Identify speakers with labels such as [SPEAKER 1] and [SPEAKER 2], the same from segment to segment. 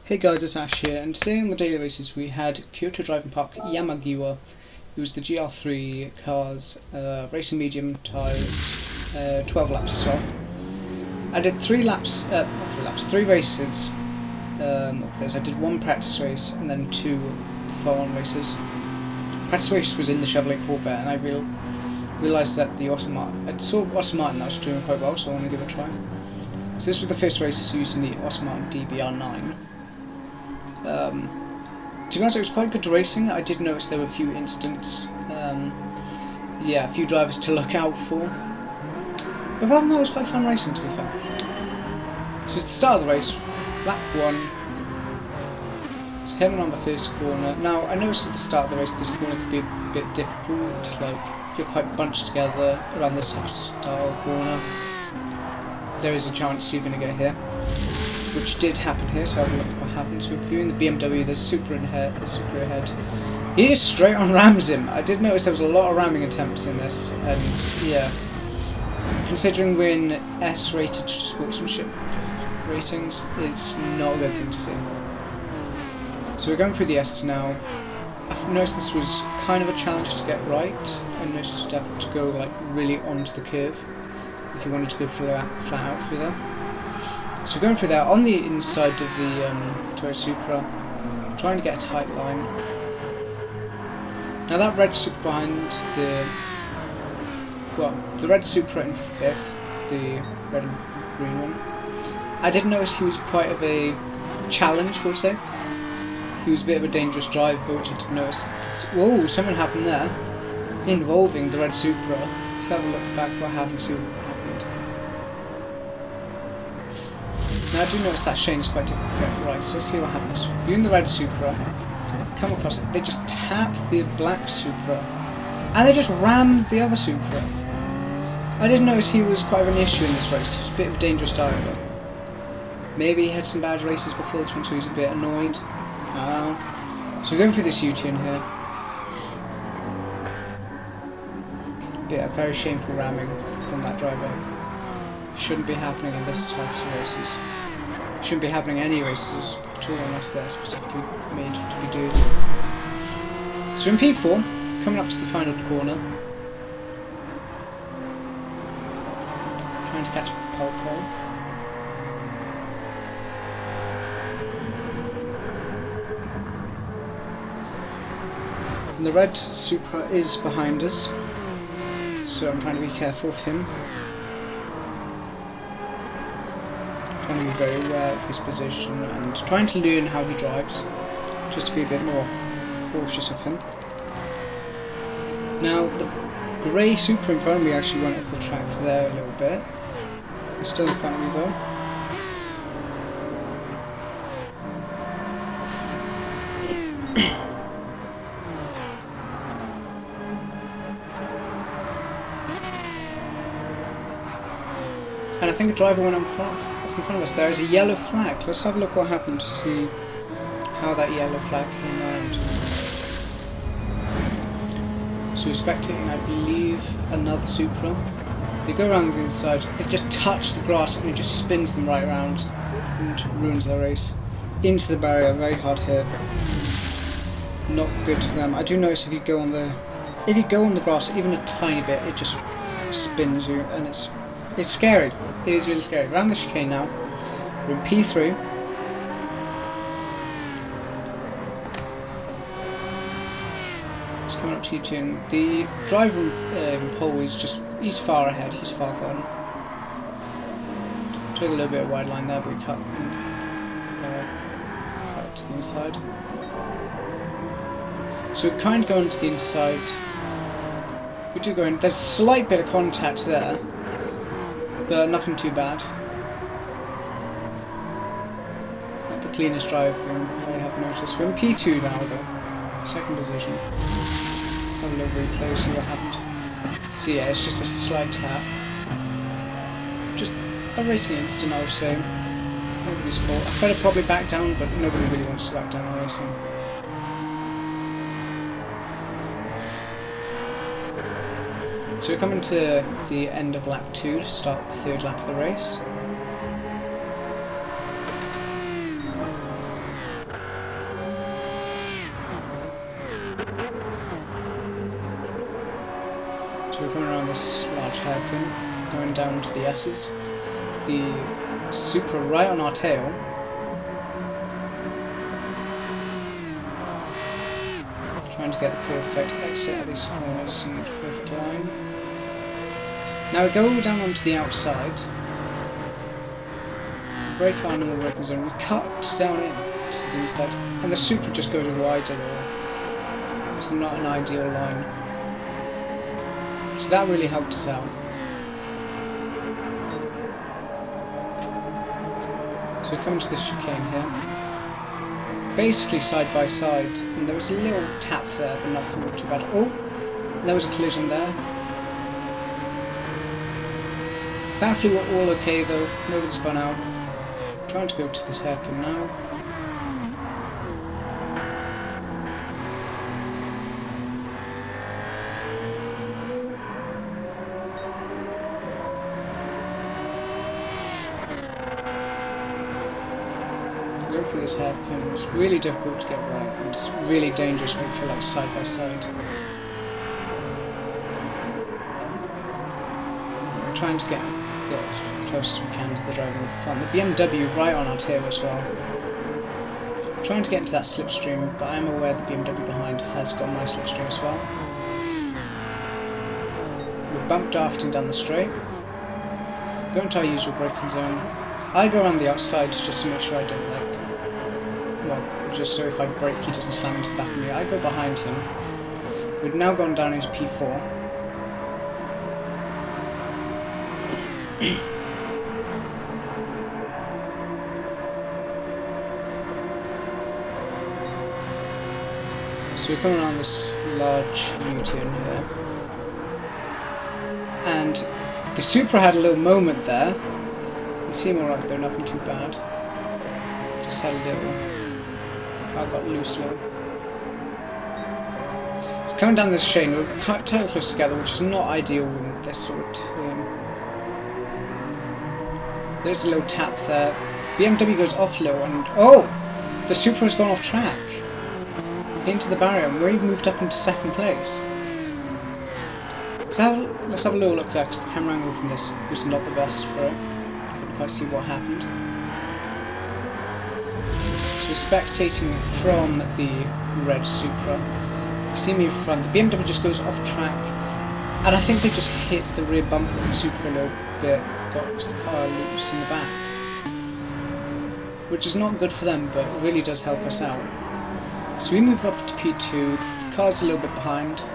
[SPEAKER 1] Hey guys, it's Ash here, and today on the daily races we had Kyoto Driving Park Yamagiwa. It was the GR3 cars, racing medium tyres, 12 laps as well. I did three races of this. I did one practice race and then two full-on races. Practice race was in the Chevrolet Corvette, and I realised that the Aston Martin that was doing quite well, so I want to give it a try. So this was the first race using the Aston Martin DBR9. To be honest, it was quite good racing. I did notice there were a few incidents, a few drivers to look out for. But apart from that, it was quite fun racing, to be fair. So it's the start of the race, lap 1. It's heading on the first corner. Now, I noticed at the start of the race this corner could be a bit difficult, like you're quite bunched together around this type of style corner. There is a chance you're going to get here, which did happen here, so I'll look what happened. So viewing the BMW, there's Supra ahead. He just straight on rams him. I did notice there was a lot of ramming attempts in this, and yeah, considering we're in S-rated sportsmanship ratings, it's not a good thing to see. So we're going through the S's now. I've noticed this was kind of a challenge to get right. I noticed you'd have to go like really onto the curve if you wanted to go flat out through there. So going through there, on the inside of the Toyota Supra, trying to get a tight line. Now that red Supra behind the red Supra in 5th, the red and green one, I did notice he was quite of a challenge, we'll say. He was a bit of a dangerous driver, which I did notice. Whoa, something happened there, involving the red Supra. Let's have a look back what happened, see what happened. Now I do notice that Shane's quite difficult to get right, so let's see what happens. Viewing the red Supra, come across it, they just tap the black Supra, and they just ram the other Supra. I did notice he was quite of an issue in this race. He was a bit of a dangerous driver. Maybe he had some bad races before this one, so he was a bit annoyed. So we're going through this U-turn here. Yeah, very shameful ramming from that driver. Shouldn't be happening in this type of races. Shouldn't be happening any races at all unless they're specifically made to be doing. So in P4, coming up to the final corner, trying to catch pole. And the red Supra is behind us, so I'm trying to be careful of him. Trying to be very aware of his position and trying to learn how he drives, just to be a bit more cautious of him. Now, the grey Supra in front of me actually went off the track there a little bit. It's still in front of me though. And I think a driver went off in front of us. There is a yellow flag. Let's have a look what happened to see how that yellow flag came around. So we're spectating, I believe, another Supra. They go around the inside, they just touch the grass and it just spins them right around and ruins their race. Into the barrier, very hard hit. Not good for them. I do notice if you go on the grass even a tiny bit, it just spins you, and it's scary. It is really scary. Around the chicane now. We're in P3. It's coming up to U-turn. The driver in pole is he's far ahead. He's far gone. Took a little bit of wide line there, but we cut to the inside. So we're kind of going to the inside. We do go in. There's a slight bit of contact there, but nothing too bad. Not the cleanest driving I have noticed. We're in P2 now though, second position. Have a little replay, see what happened. So yeah, it's just a slight tap. Just a racing incident, I would say. Nobody's fault. I could have probably backed down, but nobody really wants to back down on racing. So we're coming to the end of lap 2 to start the third lap of the race. So we're coming around this large hairpin, going down to the S's. The Supra right on our tail. Trying to get the perfect exit at these corners and perfect line. Now we go down onto the outside. Break our normal braking zone. We cut down in to the inside, and the Supra just goes wide a little. It's not an ideal line. So that really helped us out. So we come to this chicane here. Basically side by side, and there was a little tap there, but nothing too bad. Oh, there was a collision there. Thankfully we're all okay though, nobody spun out. I'm trying to go to this hairpin now. Go through this hairpin. It's really difficult to get right, and it's really dangerous when you feel like side by side. We're trying to get as close as we can to the driver in front. The BMW right on our tail as well. I'm trying to get into that slipstream, but I am aware the BMW behind has got my slipstream as well. We're bump drafting down the straight. Go into our usual braking zone. I go around the outside just to make sure I don't just so if I brake he doesn't slam into the back of me. I go behind him. We've now gone down into P4. So we're coming around this large U-turn here. And the Supra had a little moment there. You seem alright though, nothing too bad. Just had a little... the car got loose low. It's coming down this chain, we're quite close together, which is not ideal in this sort. There's a little tap there. BMW goes off low and... oh! The Supra has gone off track! Into the barrier, and we moved up into second place. So let's have a little look there, because the camera angle from this was not the best for it. Couldn't quite see what happened. So we're spectating from the red Supra. You see me in front. The BMW just goes off track, and I think they just hit the rear bumper of the Supra a little bit, got the car loose in the back. Which is not good for them, but it really does help us out. So we move up to P2, the car's a little bit behind,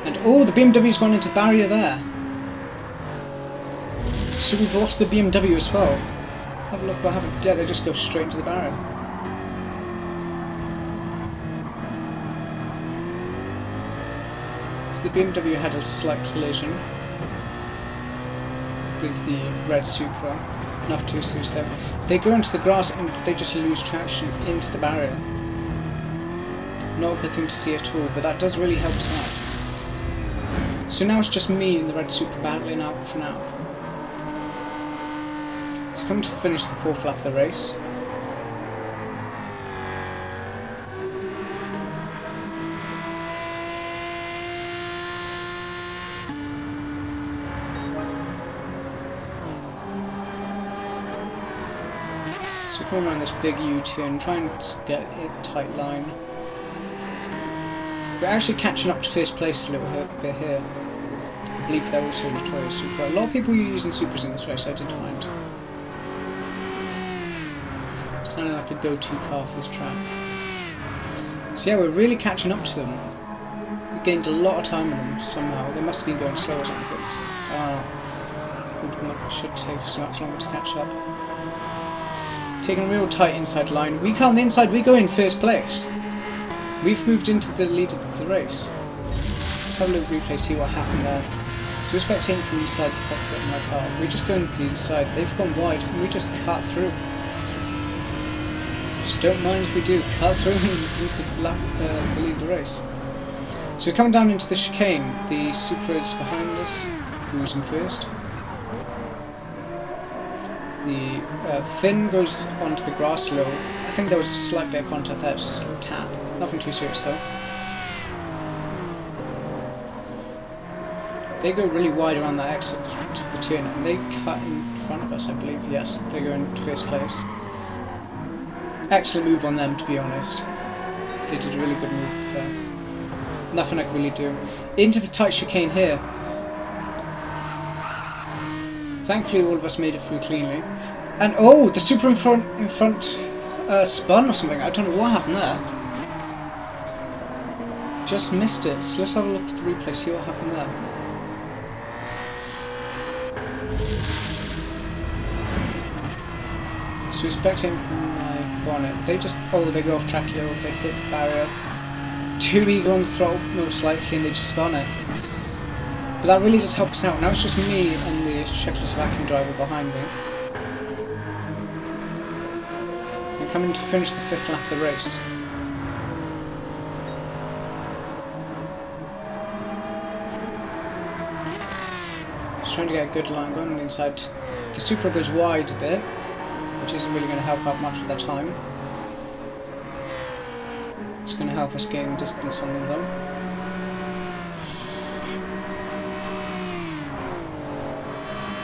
[SPEAKER 1] and oh, the BMW's gone into the barrier there. So we've lost the BMW as well. Have a look what happened. Yeah, they just go straight into the barrier. So the BMW had a slight collision with the red Supra. Enough too serious there. They go into the grass and they just lose traction into the barrier. Not a good thing to see at all, but that does really help us out. So now it's just me and the red Supra battling out for now. So come to finish the fourth lap of the race. So coming around this big U-turn, trying to get a tight line. We're actually catching up to first place a little bit here. I believe they're also notorious Supra. A lot of people are using Supras in this race, I did find. It's kind of like a go-to car for this track. So yeah, we're really catching up to them. We gained a lot of time on them somehow. They must have been going slow or something, because it should take us much longer to catch up. Taking a real tight inside line. We car on the inside, we go in first place. We've moved into the lead of the race. Let's have a little replay, see what happened there. So we're spectating from inside the cockpit of my car. We're just going to the inside. They've gone wide, and we just cut through. Just don't mind if we do. Cut through into the lead of the race. So we're coming down into the chicane. The Supra is behind us. Who's in first? The fin goes onto the grass a little. I think there was a slight bit of contact there, just a tap. Nothing too serious though. They go really wide around that exit of the turn, and they cut in front of us, I believe. Yes, they go in first place. Excellent move on them, to be honest. They did a really good move there. Nothing I could really do. Into the tight chicane here. Thankfully, all of us made it through cleanly. And oh, the super in front spun or something. I don't know what happened there. Just missed it. So let's have a look at the replay, see what happened there. So we're spectating from my bonnet. They just, they go off track a little, they hit the barrier. Too eager on the throttle, most likely, and they just spun it. But that really does help us out. Now it's just me and the Czechoslovakian driver behind me. We're coming to finish the 5th lap of the race. Just trying to get a good line going on the inside. The Supra goes wide a bit, which isn't really going to help out much with their time. It's going to help us gain distance on them though.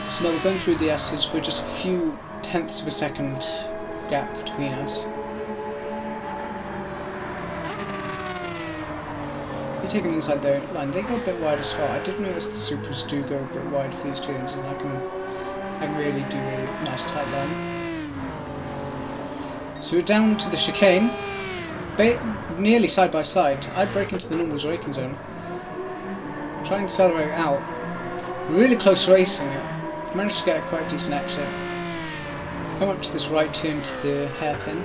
[SPEAKER 1] So now we're going through the S's for just a few tenths of a second gap between us. You're taking inside their line, they go a bit wide as well. I did notice the Supras do go a bit wide for these turns, and I can really do a nice tight line. So we're down to the chicane, nearly side by side. I break into the normals braking zone, try and accelerate out. Really close racing it. Managed to get a quite decent exit. Come up to this right turn to the hairpin.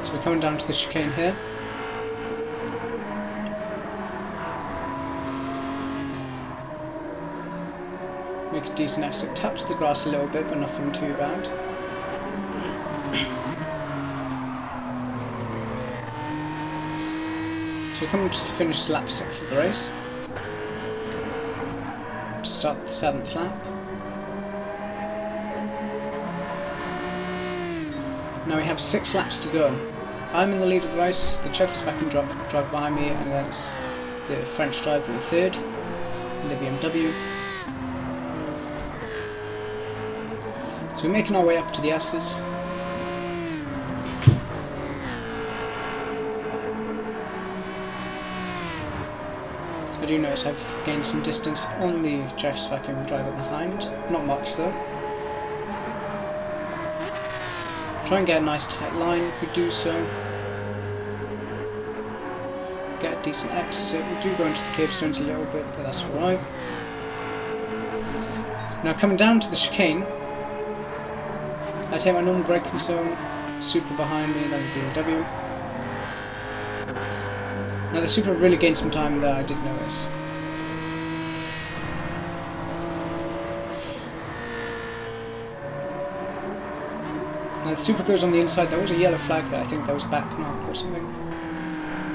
[SPEAKER 1] So we're coming down to the chicane here. Make a decent exit. Touch the grass a little bit, but nothing too bad. So we're coming to the finish lap 6th of the race. To start the 7th lap. Now we have 6 laps to go. I'm in the lead of the race, the Czechoslovakian driver behind me, and then it's the French driver in 3rd, in the BMW. So we're making our way up to the S's. I do notice I've gained some distance on the Czechoslovakian driver behind. Not much though. Try and get a nice tight line, we do so. Get a decent exit. We do go into the curbstones a little bit, but that's alright. Now coming down to the chicane, I take my normal braking zone, Supra behind me, then the BMW. Now the Supra really gained some time there, I did notice. Now the Supra goes on the inside. There was a yellow flag there, I think there was a back mark or something.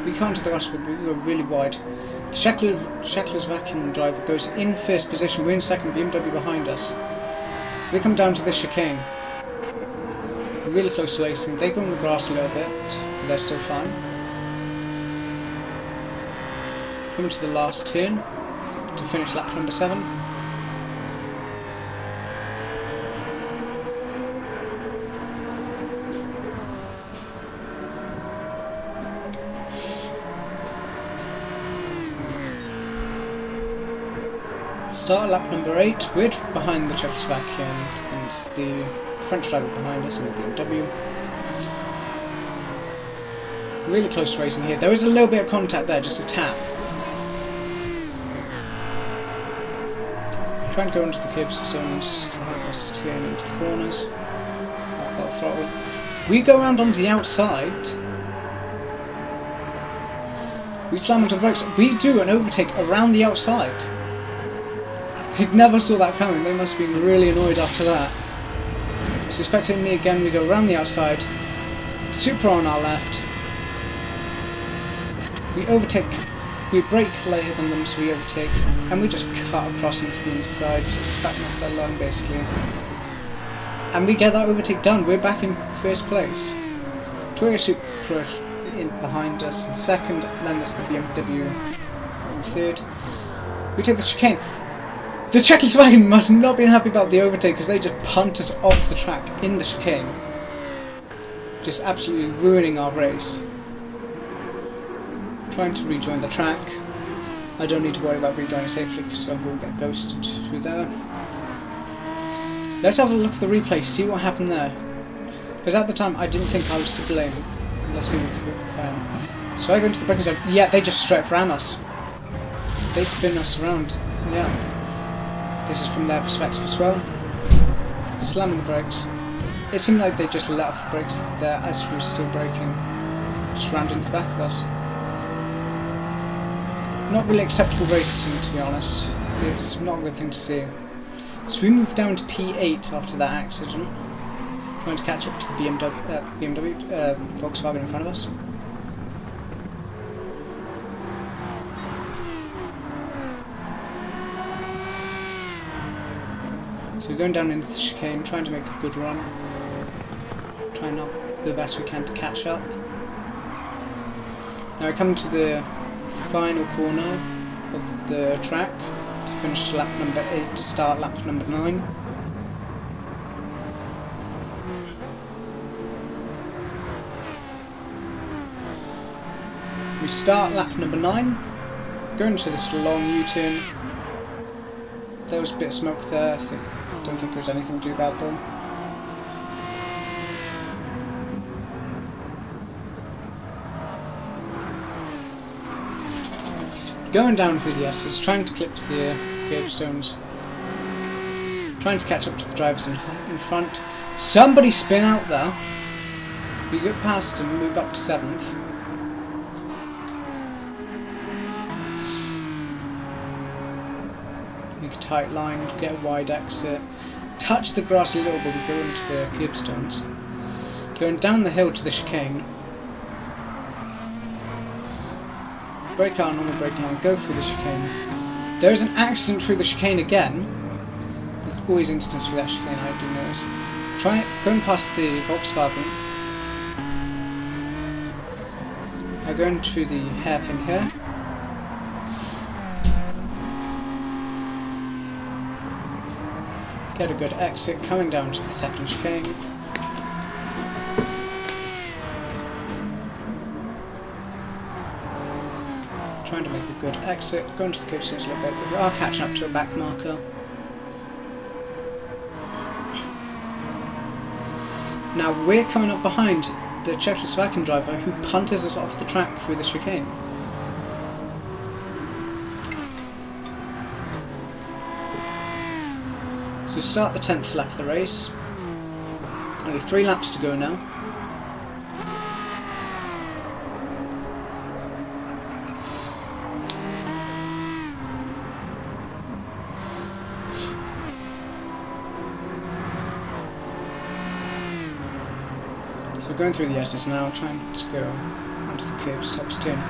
[SPEAKER 1] We can't do the rest, but we go really wide. The Czechoslovakian driver goes in 1st position, we're in 2nd, BMW behind us. We come down to this chicane. Really close to racing. They go on the grass a little bit, but they're still fine. Coming to the last turn to finish lap number 7. Start lap number 8. We're behind the Czechoslovakian and the French driver behind us in the BMW. Really close racing here. There is a little bit of contact there, just a tap. Try and go into the curbstones to help us turn into the corners. Off that throttle. We go around onto the outside. We slam onto the brakes. We do an overtake around the outside. I never saw that coming. They must have been really annoyed after that. So spectating me again, we go around the outside. Supra on our left. We overtake. We brake later than them, so we overtake, and we just cut across into the inside, backing off their line basically. And we get that overtake done. We're back in first place. Toyota Supra in behind us in second, and then there's the BMW in third. We take the chicane. The Czechoslovakian must not be happy about the overtake because they just punt us off the track in the chicane. Just absolutely ruining our race. Trying to rejoin the track. I don't need to worry about rejoining safely because I will get ghosted through there. Let's have a look at the replay, see what happened there. Because at the time I didn't think I was to blame. Let's see if I am. So I go into the braking zone. Yeah, they just straight ram us. They spin us around. Yeah. This is from their perspective as well. Slamming the brakes. It seemed like they just let off the brakes there as we were still braking. Just rammed into the back of us. Not really acceptable racing, to be honest. It's not a good thing to see. So we moved down to P8 after that accident. Trying to catch up to the Volkswagen in front of us. So we're going down into the chicane, trying to make a good run. Trying out the best we can to catch up. Now we're coming to the final corner of the track to finish lap number 8, to start lap number 9. We start lap number 9, going to this long U-turn. There was a bit of smoke there, don't think there was anything to do about though. Going down through the S's, trying to clip the curbstones. Trying to catch up to the drivers in front. Somebody spin out there. We get past him, move up to 7th. Make a tight line, get a wide exit. Touch the grass a little bit, we go into the curbstones. Going down the hill to the chicane. Brake on the braking line, go through the chicane. There is an accident through the chicane again. There's always incidents through that chicane, I do notice. Going past the Volkswagen. Now going through the hairpin here. Get a good exit, coming down to the second chicane. Trying to make a good exit, going to the curbstones a little bit, but we are catching up to a back marker. Now we're coming up behind the Czechoslovakian driver who punted us off the track through the chicane. So start the 10th lap of the race. Only 3 laps to go now. So we're going through the S's now, trying to go onto the curbs, tops turn.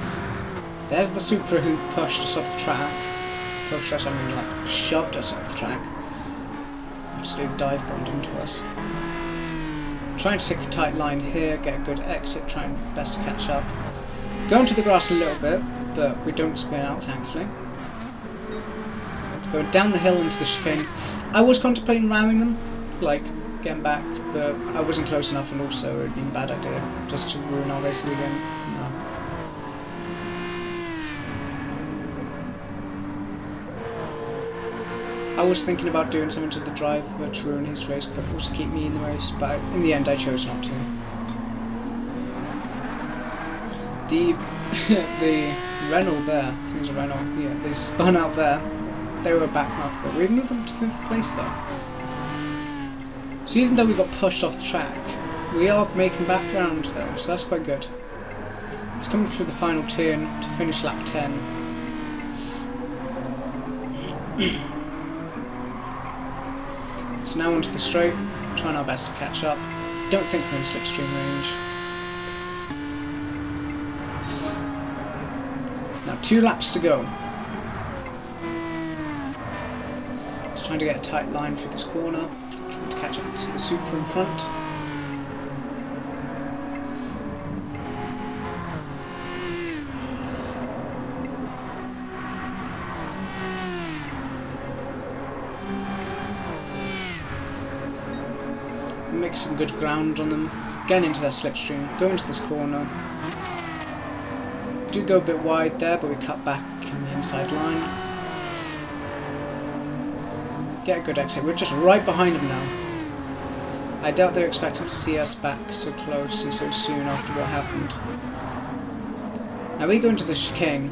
[SPEAKER 1] There's the Supra who pushed us off the track. Pushed us, I mean like shoved us off the track. Absolutely dive bombed into us. Trying to take a tight line here, get a good exit, trying best to catch up. Going to the grass a little bit, but we don't spin out thankfully. Going down the hill into the chicane. I was contemplating ramming them, like getting back, but I wasn't close enough and also it would have been a bad idea just to ruin our races again. No. I was thinking about doing something to the driver to ruin his race, but also keep me in the race, but in the end I chose not to. The Renault there, I think it was a Renault, yeah, they spun out there. They were back marked there. We've moved up to 5th place though. So even though we got pushed off the track, we are making back ground though, so that's quite good. It's coming through the final turn to finish lap 10. So now onto the straight, trying our best to catch up. Don't think we're in slipstream range. Now 2 laps to go. Just trying to get a tight line for this corner. Trying to catch up to the Supra in front. Make some good ground on them, get into their slipstream, go into this corner. Do go a bit wide there, but we cut back in the inside line. Get a good exit. We're just right behind them now. I doubt they're expecting to see us back so close and so soon after what happened. Now we go into the chicane.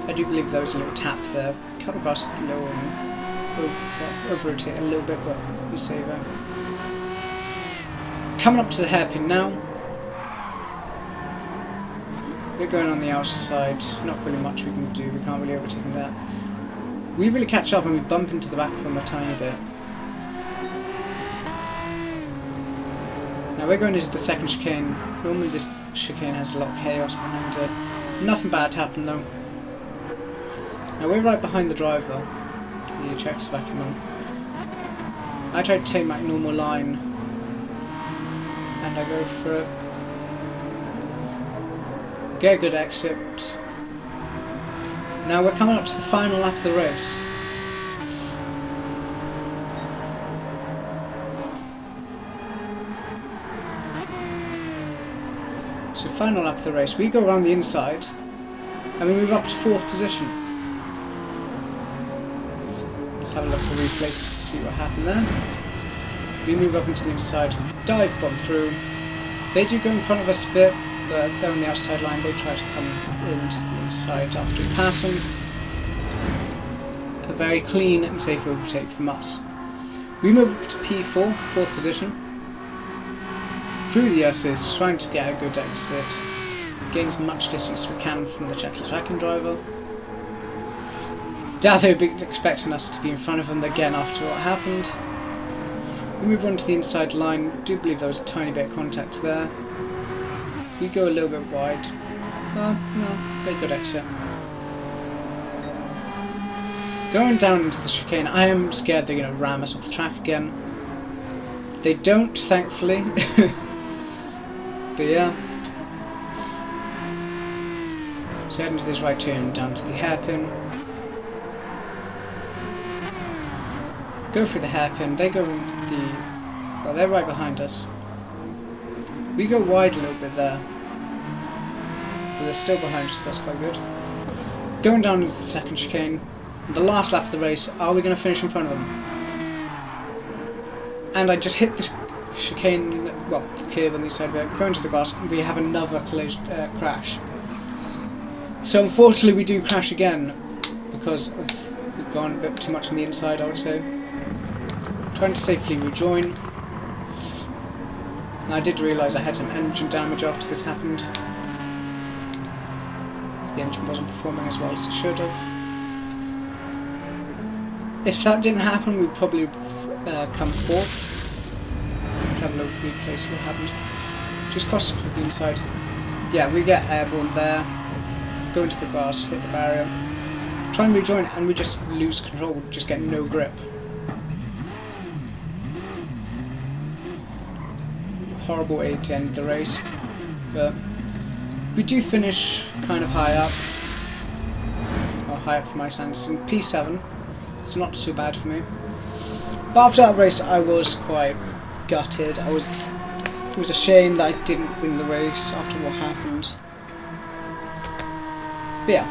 [SPEAKER 1] I do believe there was a little tap there. Cut the grass a little and over-rotate a little bit, but we save it. Coming up to the hairpin now. We're going on the outside, not really much we can do, we can't really overtake them there. We really catch up and we bump into the back of them a tiny bit. Now we're going into the second chicane. Normally this chicane has a lot of chaos behind it. Nothing bad happened though. Now we're right behind the driver. He checks back him on. I tried to take my normal line and I go for it. Get a good exit. Now we're coming up to the final lap of the race. So final lap of the race, we go around the inside and we move up to 4th position. Let's have a look at the replay, see what happened there. We move up into the inside, dive bomb through. They do go in front of us a bit, but they're on the outside line. They try to come into the inside after passing. A very clean and safe overtake from us. We move up to P4, 4th position. Through the assist, trying to get a good exit. Gain as much distance as we can from the Czechoslovakian driver. Doubt they would be expecting us to be in front of them again after what happened. We move on to the inside line. Do believe there was a tiny bit of contact there. We go a little bit wide. No, very good exit. Going down into the chicane, I am scared they're going to ram us off the track again. They don't, thankfully. But yeah. So head into this right turn down to the hairpin. Go through the hairpin, they go well, they're right behind us. We go wide a little bit there, but they're still behind us, that's quite good. Going down into the second chicane, the last lap of the race, are we going to finish in front of them? And I just hit the chicane, well, the curb on the side of it, go into the grass, and we have another crash. So unfortunately we do crash again, because we've gone a bit too much on the inside, I would say. Trying to safely rejoin. Now I did realise I had some engine damage after this happened. The engine wasn't performing as well as it should have. If that didn't happen, we'd probably come 4th. Let's have a look replay, see what happened. Just cross with the inside. Yeah, we get airborne there. Go into the grass, hit the barrier. Try and rejoin, and we just lose control, just get no grip. Horrible way to end the race, but we do finish kind of high up, or high up for my standards, in P7. It's not too bad for me. But after that race, I was quite gutted. It was a shame that I didn't win the race after what happened. But yeah,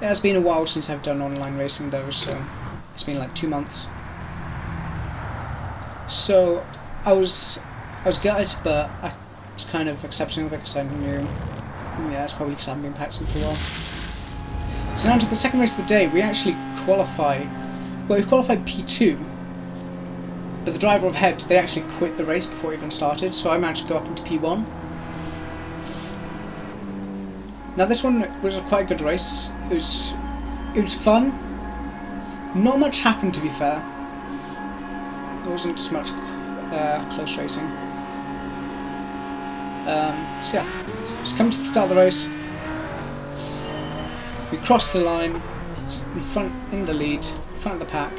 [SPEAKER 1] it has been a while since I've done online racing though, so it's been like 2 months. So I was gutted, but I was kind of accepting of it because I knew, yeah, it's probably because I haven't been practicing for a while. So now to the second race of the day, we actually qualify. Well, we qualified P2, but the driver ahead, they actually quit the race before it even started, so I managed to go up into P1. Now this one was a quite good race. It was fun. Not much happened, to be fair. There wasn't as much close racing. So yeah, just come to the start of the race. We cross the line, in the lead, in front of the pack.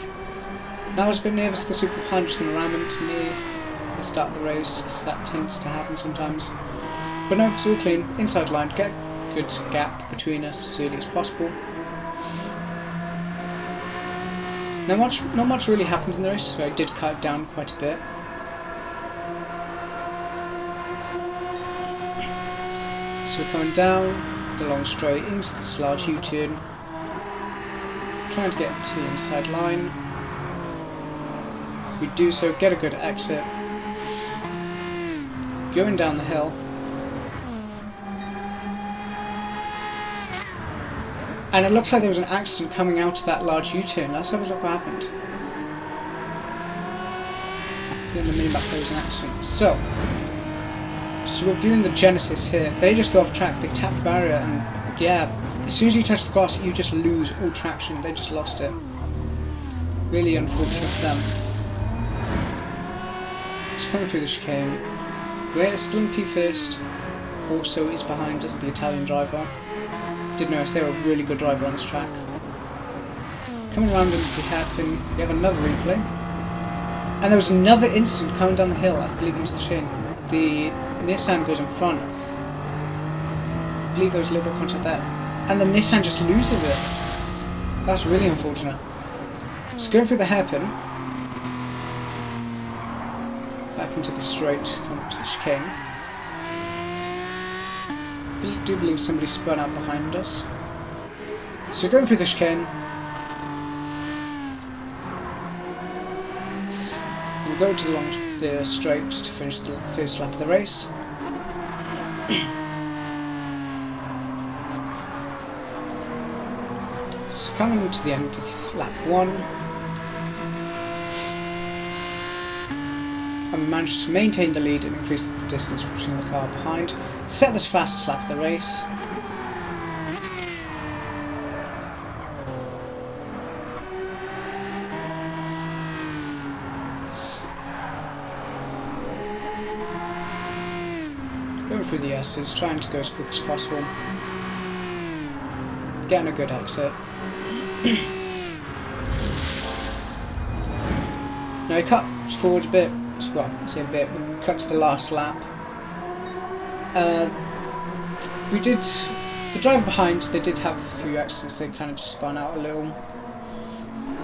[SPEAKER 1] Now I was a bit nervous the super behind was going to ram into me at the start of the race, because that tends to happen sometimes. But no, it's all clean, inside line, get a good gap between us as early as possible. Now not much really happened in the race, so I did cut it down quite a bit. So we're coming down the long straight into this large U-turn, trying to get to the inside line. We do so, get a good exit, going down the hill, and it looks like there was an accident coming out of that large U-turn. Let's have a look what happened. See on the minimap there was an accident. So we're viewing the Genesis here. They just go off track, they tap the barrier, and yeah, as soon as you touch the grass you just lose all traction. They just lost it. Really unfortunate for them. Just coming through the chicane. We're still in P1st. Also is behind us the Italian driver. Did notice they were a really good driver on this track. Coming around into the hairpin, we have another replay. And there was another incident coming down the hill, I believe into the chain. The Nissan goes in front. I believe there was a little bit of contact there. And the Nissan just loses it. That's really unfortunate. So going through the hairpin, back into the straight, onto the chicane. I do believe somebody spun out behind us. So going through the chicane, we'll go to the straight to finish the first lap of the race. So coming to the end of lap 1, and we managed to maintain the lead and increase the distance between the car behind, set this fastest lap of the race. Going through the S's, trying to go as quick as possible, getting a good exit. Now he cut forward a bit, well, I say a bit, but cut to the last lap. The driver behind, they did have a few accidents, they kind of just spun out a little.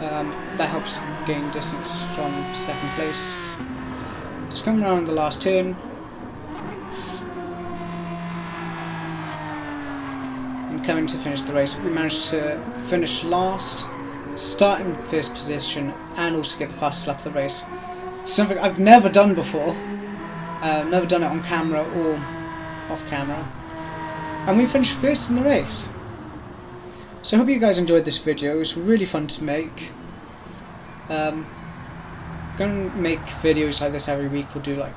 [SPEAKER 1] That helps gain distance from second place. So coming around the last turn, and coming to finish the race, we managed to finish last, start in first position, and also get the fastest lap of the race. Something I've never done before. Never done it on camera or off camera. And we finished first in the race. So I hope you guys enjoyed this video. It was really fun to make. Gonna make videos like this every week. We'll do like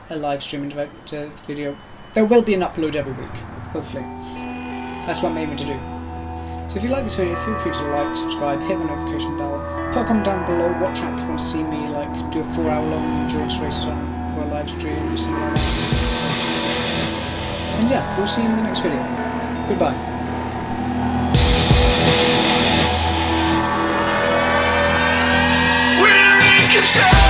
[SPEAKER 1] a live stream about the video. There will be an upload every week, hopefully. That's what I'm aiming to do. So if you like this video, feel free to like, subscribe, hit the notification bell. Put a comment down below what track you want to see me like do a 4-hour long endurance race on for a live stream or something like that. And yeah, we'll see you in the next video. Goodbye. We're in control.